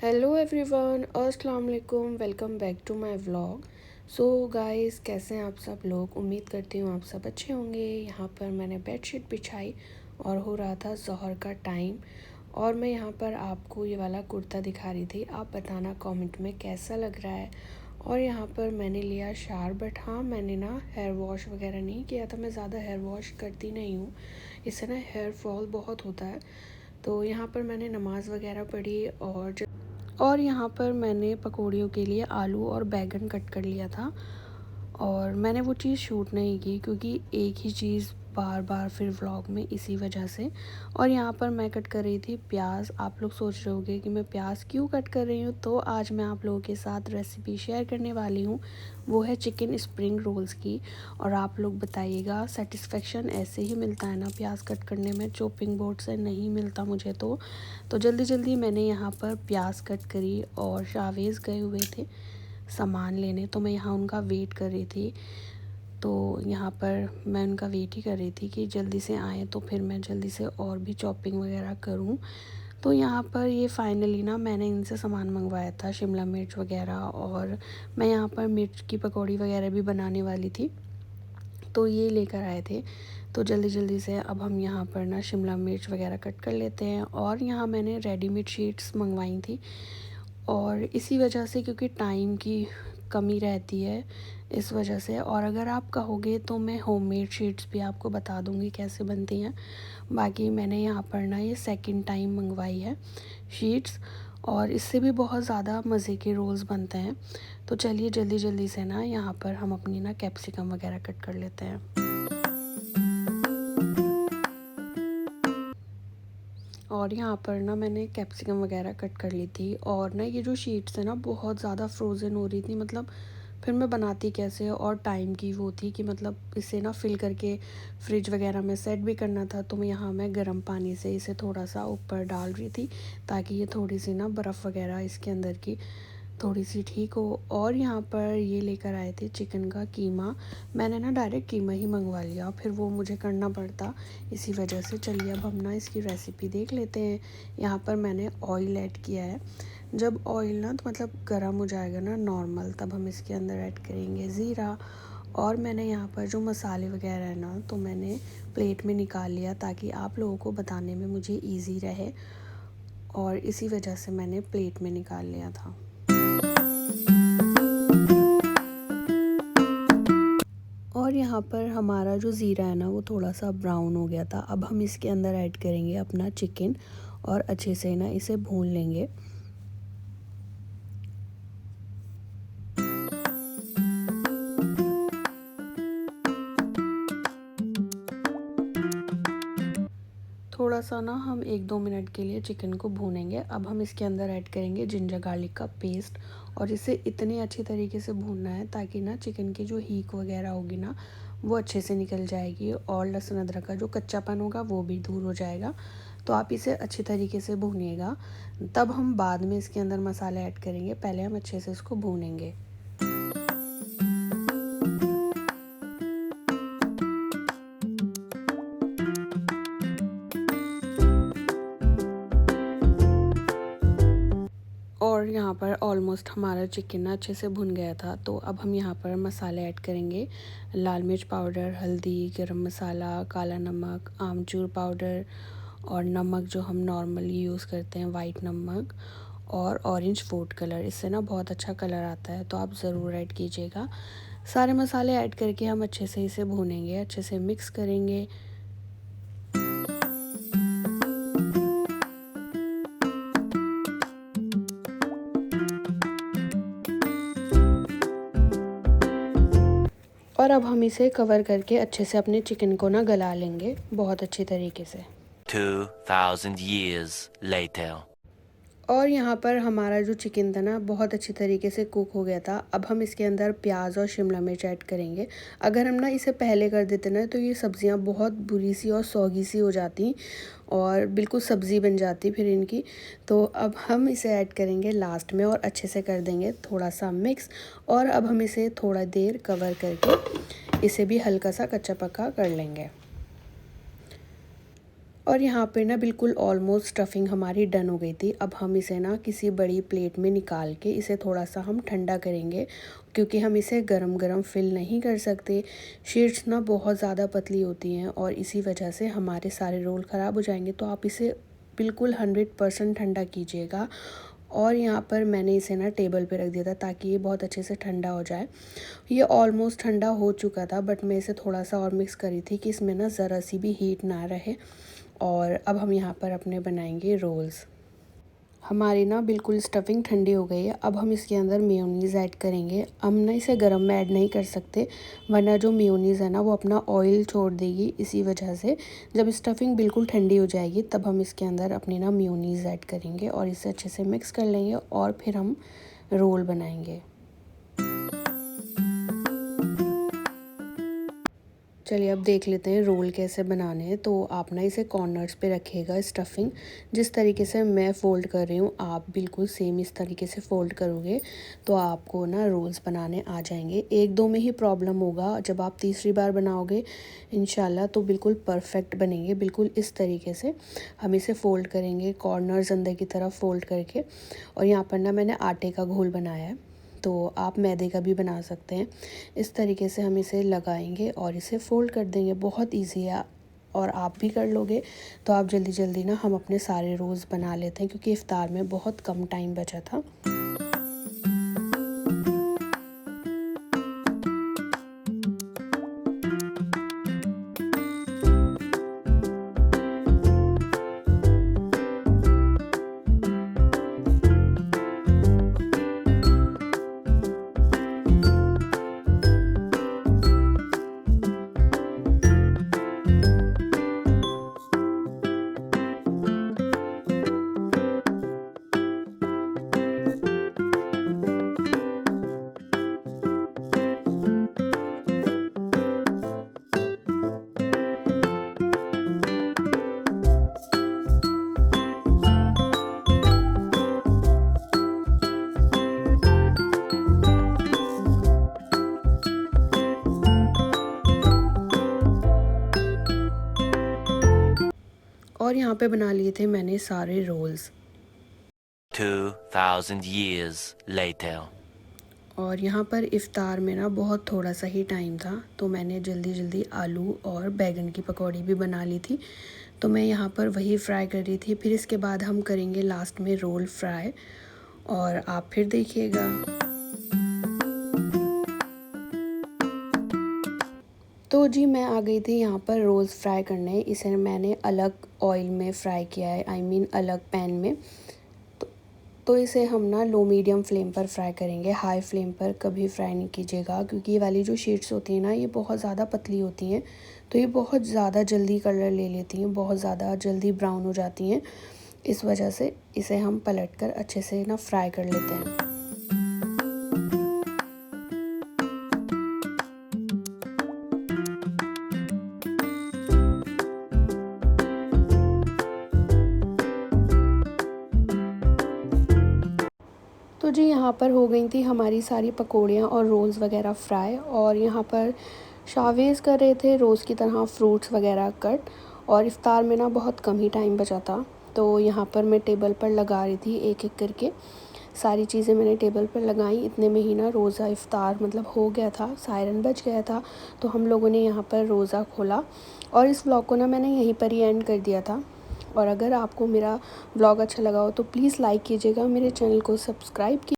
Hello everyone, अस्सलाम वालेकुम। Welcome back to my vlog. So guys, कैसे हैं आप सब लोग? उम्मीद करती हूँ आप सब अच्छे होंगे। यहाँ पर मैंने बेडशीट बिछाई और हो रहा था ज़ोहर का टाइम, और मैं यहाँ पर आपको ये वाला कुर्ता दिखा रही थी। आप बताना कमेंट में कैसा लग रहा है। और यहाँ पर मैंने लिया शार, बट हाँ, मैंने ना हेयर वॉश वगैरह नहीं किया था। मैं ज़्यादा हेयर वॉश करती नहीं हूँ, इससे ना हेयर फॉल बहुत होता है। तो यहाँ पर मैंने नमाज़ वगैरह पढ़ी, और यहाँ पर मैंने पकौड़ियों के लिए आलू और बैंगन कट कर लिया था। और मैंने वो चीज़ शूट नहीं की क्योंकि एक ही चीज़ बार बार फिर व्लॉग में, इसी वजह से। और यहाँ पर मैं कट कर रही थी प्याज। आप लोग सोच रहे होंगे कि मैं प्याज क्यों कट कर रही हूँ, तो आज मैं आप लोगों के साथ रेसिपी शेयर करने वाली हूँ। वो है चिकन स्प्रिंग रोल्स की। और आप लोग बताइएगा, सेटिस्फेक्शन ऐसे ही मिलता है ना प्याज कट करने में, चॉपिंग बोर्ड से नहीं मिलता मुझे। तो जल्दी जल्दी मैंने यहाँ पर प्याज कट करी, और शावेज़ गए हुए थे सामान लेने, तो मैं यहाँ उनका वेट कर रही थी। तो यहाँ पर मैं उनका वेट ही कर रही थी कि जल्दी से आएँ, तो फिर मैं जल्दी से और भी चॉपिंग वगैरह करूँ। तो यहाँ पर ये फाइनली ना मैंने इनसे सामान मंगवाया था, शिमला मिर्च वगैरह, और मैं यहाँ पर मिर्च की पकौड़ी वगैरह भी बनाने वाली थी, तो ये लेकर आए थे। तो जल्दी जल्दी से अब हम यहाँ पर ना शिमला मिर्च वगैरह कट कर लेते हैं। और यहाँ मैंने रेडीमेड शीट्स मंगवाई थी, और इसी वजह से, क्योंकि टाइम की कमी रहती है इस वजह से। और अगर आप कहोगे तो मैं होममेड शीट्स भी आपको बता दूँगी कैसे बनती हैं। बाकी मैंने यहाँ पर ना ये सेकंड टाइम मंगवाई है शीट्स, और इससे भी बहुत ज़्यादा मज़े के रोल्स बनते हैं। तो चलिए जल्दी जल्दी से ना यहाँ पर हम अपनी ना कैप्सिकम वगैरह कट कर लेते हैं। और यहाँ पर ना मैंने कैप्सिकम वगैरह कट कर ली थी। और ना ये जो शीट्स है ना बहुत ज़्यादा फ्रोज़न हो रही थी, मतलब फिर मैं बनाती कैसे। और टाइम की वो थी कि मतलब इसे ना फिल करके फ्रिज वगैरह में सेट भी करना था। तो मैं गर्म पानी से इसे थोड़ा सा ऊपर डाल रही थी, ताकि ये थोड़ी सी ना बर्फ़ वगैरह इसके अंदर की थोड़ी सी ठीक हो। और यहाँ पर ये लेकर आए थे चिकन का कीमा। मैंने ना डायरेक्ट कीमा ही मंगवा लिया, फिर वो मुझे करना पड़ता, इसी वजह से। चलिए अब हम ना इसकी रेसिपी देख लेते हैं। यहाँ पर मैंने ऑयल ऐड किया है। जब ऑयल ना तो मतलब गर्म हो जाएगा ना नॉर्मल, तब हम इसके अंदर ऐड करेंगे ज़ीरा। और मैंने यहाँ पर जो मसाले वगैरह है ना, तो मैंने प्लेट में निकाल लिया, ताकि आप लोगों को बताने में मुझे ईजी रहे, और इसी वजह से मैंने प्लेट में निकाल लिया था। और यहाँ पर हमारा जो ज़ीरा है ना वो थोड़ा सा ब्राउन हो गया था। अब हम इसके अंदर ऐड करेंगे अपना चिकन, और अच्छे से ना इसे भून लेंगे। थोड़ा सा ना हम 1-2 मिनट के लिए चिकन को भूनेंगे। अब हम इसके अंदर ऐड करेंगे जिंजर गार्लिक का पेस्ट, और इसे इतने अच्छी तरीके से भूनना है ताकि ना चिकन की जो हीक वगैरह होगी ना वो अच्छे से निकल जाएगी, और लहसुन अदरक का जो कच्चापन होगा वो भी दूर हो जाएगा। तो आप इसे अच्छी तरीके से भूनिएगा, तब हम बाद में इसके अंदर मसाले ऐड करेंगे। पहले हम अच्छे से इसको भूनेंगे। और यहाँ पर ऑलमोस्ट हमारा चिकन अच्छे से भुन गया था। तो अब हम यहाँ पर मसाले ऐड करेंगे। लाल मिर्च पाउडर, हल्दी, गरम मसाला, काला नमक, आमचूर पाउडर, और नमक जो हम नॉर्मली यूज़ करते हैं, वाइट नमक, और ऑरेंज फूड कलर। इससे ना बहुत अच्छा कलर आता है, तो आप ज़रूर ऐड कीजिएगा। सारे मसाले ऐड करके हम अच्छे से इसे भूनेंगे, अच्छे से मिक्स करेंगे। और अब हम इसे कवर करके अच्छे से अपने चिकन को ना गला लेंगे बहुत अच्छी तरीके से। 2000 years later. और यहाँ पर हमारा जो चिकन था ना बहुत अच्छी तरीके से कुक हो गया था। अब हम इसके अंदर प्याज और शिमला मिर्च ऐड करेंगे। अगर हम ना इसे पहले कर देते ना, तो ये सब्ज़ियाँ बहुत बुरी सी और सौगी सी हो जाती, और बिल्कुल सब्ज़ी बन जाती फिर इनकी। तो अब हम इसे ऐड करेंगे लास्ट में, और अच्छे से कर देंगे थोड़ा सा मिक्स। और अब हम इसे थोड़ा देर कवर करके इसे भी हल्का सा कच्चा पक्का कर लेंगे। और यहाँ पे ना बिल्कुल ऑलमोस्ट स्टफ़िंग हमारी डन हो गई थी। अब हम इसे ना किसी बड़ी प्लेट में निकाल के इसे थोड़ा सा हम ठंडा करेंगे, क्योंकि हम इसे गरम गरम फिल नहीं कर सकते। शीट्स ना बहुत ज़्यादा पतली होती हैं और इसी वजह से हमारे सारे रोल ख़राब हो जाएंगे। तो आप इसे बिल्कुल 100% ठंडा कीजिएगा। और यहाँ पर मैंने इसे ना टेबल पे रख दिया था ताकि ये बहुत अच्छे से ठंडा हो जाए। ये ऑलमोस्ट ठंडा हो चुका था, बट मैं इसे थोड़ा सा और मिक्स करी थी कि इसमें ना ज़रा सी भी हीट ना रहे। और अब हम यहाँ पर अपने बनाएंगे रोल्स। हमारी ना बिल्कुल स्टफ़िंग ठंडी हो गई है। अब हम इसके अंदर मेयोनीज़ ऐड करेंगे। हम ना इसे गरम में ऐड नहीं कर सकते, वरना जो मेयोनीज़ है ना वो अपना ऑयल छोड़ देगी। इसी वजह से जब स्टफ़िंग बिल्कुल ठंडी हो जाएगी तब हम इसके अंदर अपनी ना मेयोनीज़ ऐड करेंगे और इसे अच्छे से मिक्स कर लेंगे और फिर हम रोल बनाएंगे। चलिए अब देख लेते हैं रोल कैसे बनाने हैं। तो आप ना इसे कॉर्नर्स पे रखिएगा स्टफ़िंग। जिस तरीके से मैं फ़ोल्ड कर रही हूँ आप बिल्कुल सेम इस तरीके से फ़ोल्ड करोगे तो आपको ना रोल्स बनाने आ जाएंगे। एक दो में ही प्रॉब्लम होगा, जब आप तीसरी बार बनाओगे इंशाल्लाह तो बिल्कुल परफेक्ट बनेंगे। बिल्कुल इस तरीके से हम इसे फ़ोल्ड करेंगे, कॉर्नर्स अंदर की तरफ फ़ोल्ड करके। और यहाँ पर ना मैंने आटे का घोल बनाया है, तो आप मैदे का भी बना सकते हैं। इस तरीके से हम इसे लगाएंगे और इसे फ़ोल्ड कर देंगे। बहुत इजी है और आप भी कर लोगे तो आप जल्दी जल्दी ना हम अपने सारे रोज़ बना लेते हैं, क्योंकि इफ्तार में बहुत कम टाइम बचा था। और यहाँ पे बना लिए थे मैंने सारे रोल्स। 2,000 years later. और यहाँ पर इफ़्तार में ना बहुत थोड़ा सा ही टाइम था, तो मैंने जल्दी जल्दी आलू और बैगन की पकौड़ी भी बना ली थी। तो मैं यहाँ पर वही फ्राई कर रही थी। फिर इसके बाद हम करेंगे लास्ट में रोल फ्राई, और आप फिर देखिएगा। तो जी मैं आ गई थी यहाँ पर रोल्स फ्राई करने। इसे मैंने अलग ऑयल में फ़्राई किया है, आई मीन अलग पैन में। तो इसे हम ना लो मीडियम फ्लेम पर फ्राई करेंगे। हाई फ्लेम पर कभी फ्राई नहीं कीजिएगा, क्योंकि ये वाली जो शीट्स होती हैं ना ये बहुत ज़्यादा पतली होती हैं, तो ये बहुत ज़्यादा जल्दी कलर ले लेती हैं, बहुत ज़्यादा जल्दी ब्राउन हो जाती हैं। इस वजह से इसे हम पलट कर अच्छे से ना फ्राई कर लेते हैं। तो जी यहाँ पर हो गई थी हमारी सारी पकौड़ियाँ और रोल्स वगैरह फ्राई। और यहाँ पर शावेज़ कर रहे थे रोज़ की तरह फ्रूट्स वगैरह कट। और इफ़्तार में ना बहुत कम ही टाइम बचा था, तो यहाँ पर मैं टेबल पर लगा रही थी एक एक करके। सारी चीज़ें मैंने टेबल पर लगाई। इतने में ही ना रोज़ा इफ़्तार मतलब हो गया था, सायरन बज गया था। तो हम लोगों ने यहाँ पर रोज़ा खोला और इस व्लॉग को ना मैंने यहीं पर ही एंड कर दिया था। और अगर आपको मेरा व्लॉग अच्छा लगा हो तो प्लीज़ लाइक कीजिएगा, मेरे चैनल को सब्सक्राइब कीजिए।